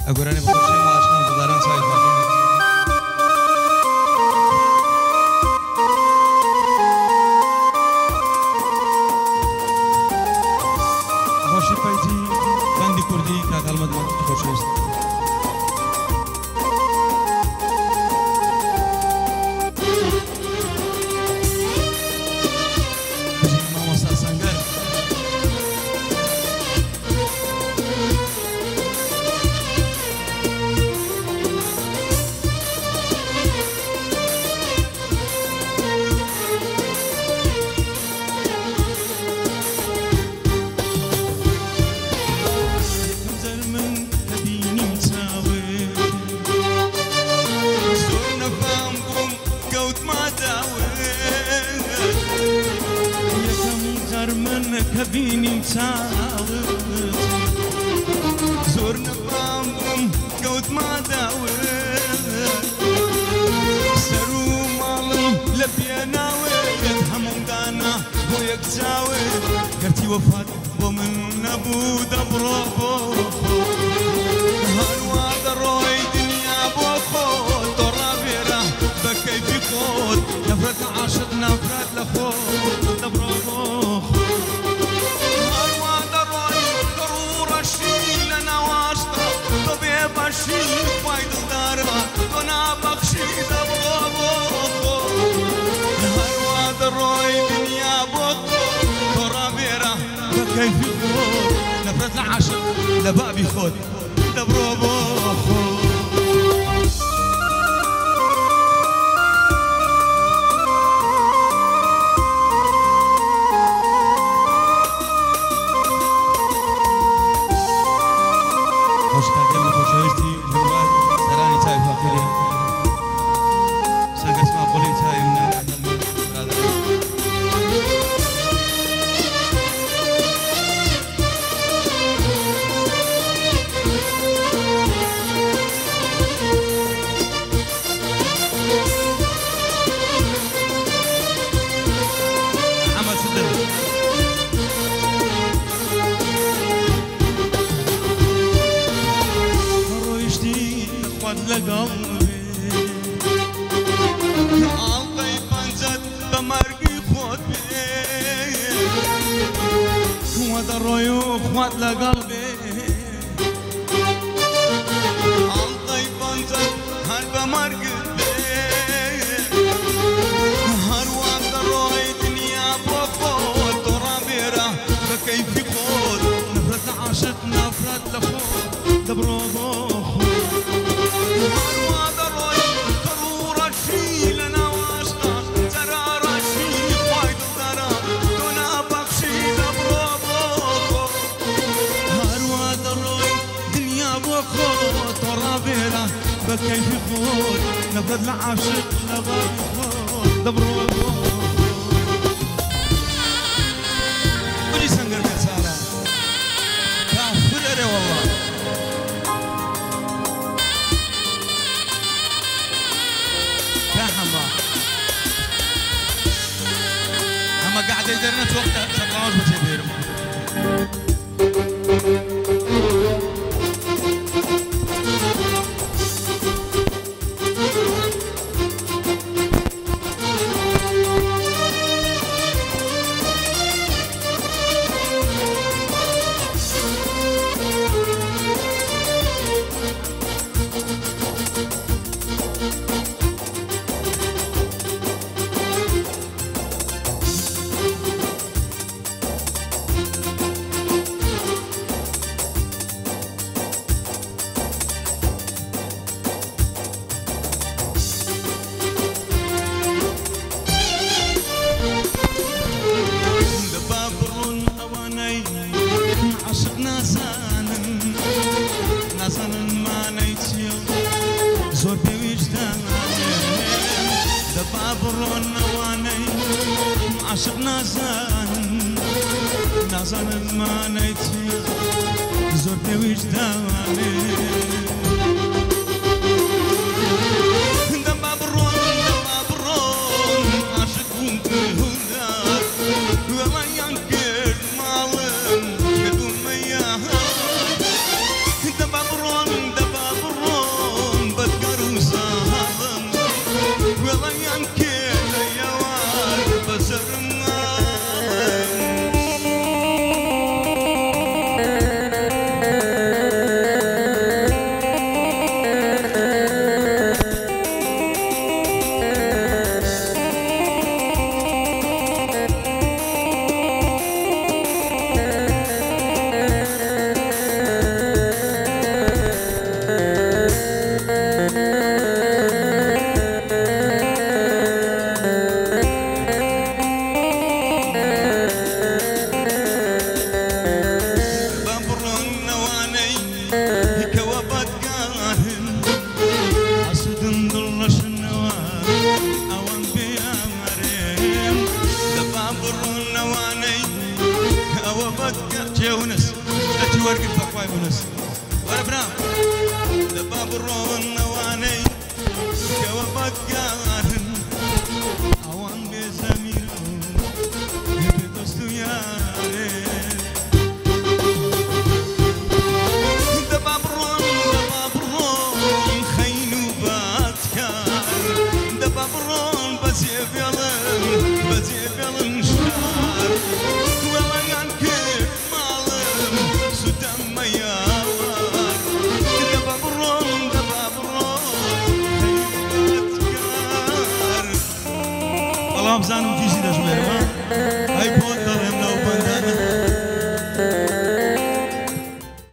اگرانی بخوشی ما عشقان گزارن سایت باقی خوشی پیتی بندی کردی که کلمات خوشی است كبيني تعاود زورنا بامبم قوت ما داود سرو مالم لبينا ويد همون دانا بويك تاود قرتي وفات ومن ابو دبرو هالوا دروي دنيا بوخو ترى بيرا بكيف خود نفرت عاشق نفرت لخود دبرو باشی فاید داره دنا بخشی دبو هر واد روی دنیا بود ترا بیرا بکیفی خود نفرت عاشق لبابی خود دبرو خود لقلبي عالطي بنزد بمرقي خود بي وهذا الريوخ وهذا لقلبي عالطي بنزد هل بمرقي هل وهذا الروي دنيا بوخود ترابيرا بكيفي خود نفرت عاشق نفرت لخود دبرو بكيف خود نفرد العاشق نبغى خود دبرو ولي سنقر كسالة كافر والله كحما اما قاعد يدرنا وقتها شغلات بتبيرهم زور بوجدان دبابرون نواني عاشق نازان ما نيتي زور بوجداني دبابرون عاشق هدار وما ينكر مالم كدوم ياها دبابرون بس ولا برام دباب الروم نواني كوابك قارن اوان بزمير بدستو يا دباب الروم خينو باتكار دباب الروم بزيف يلن شار ولا ينكب مالم سدام مياوار دباب الروم خينو باتكار والله بزانم كيزيد اجمعين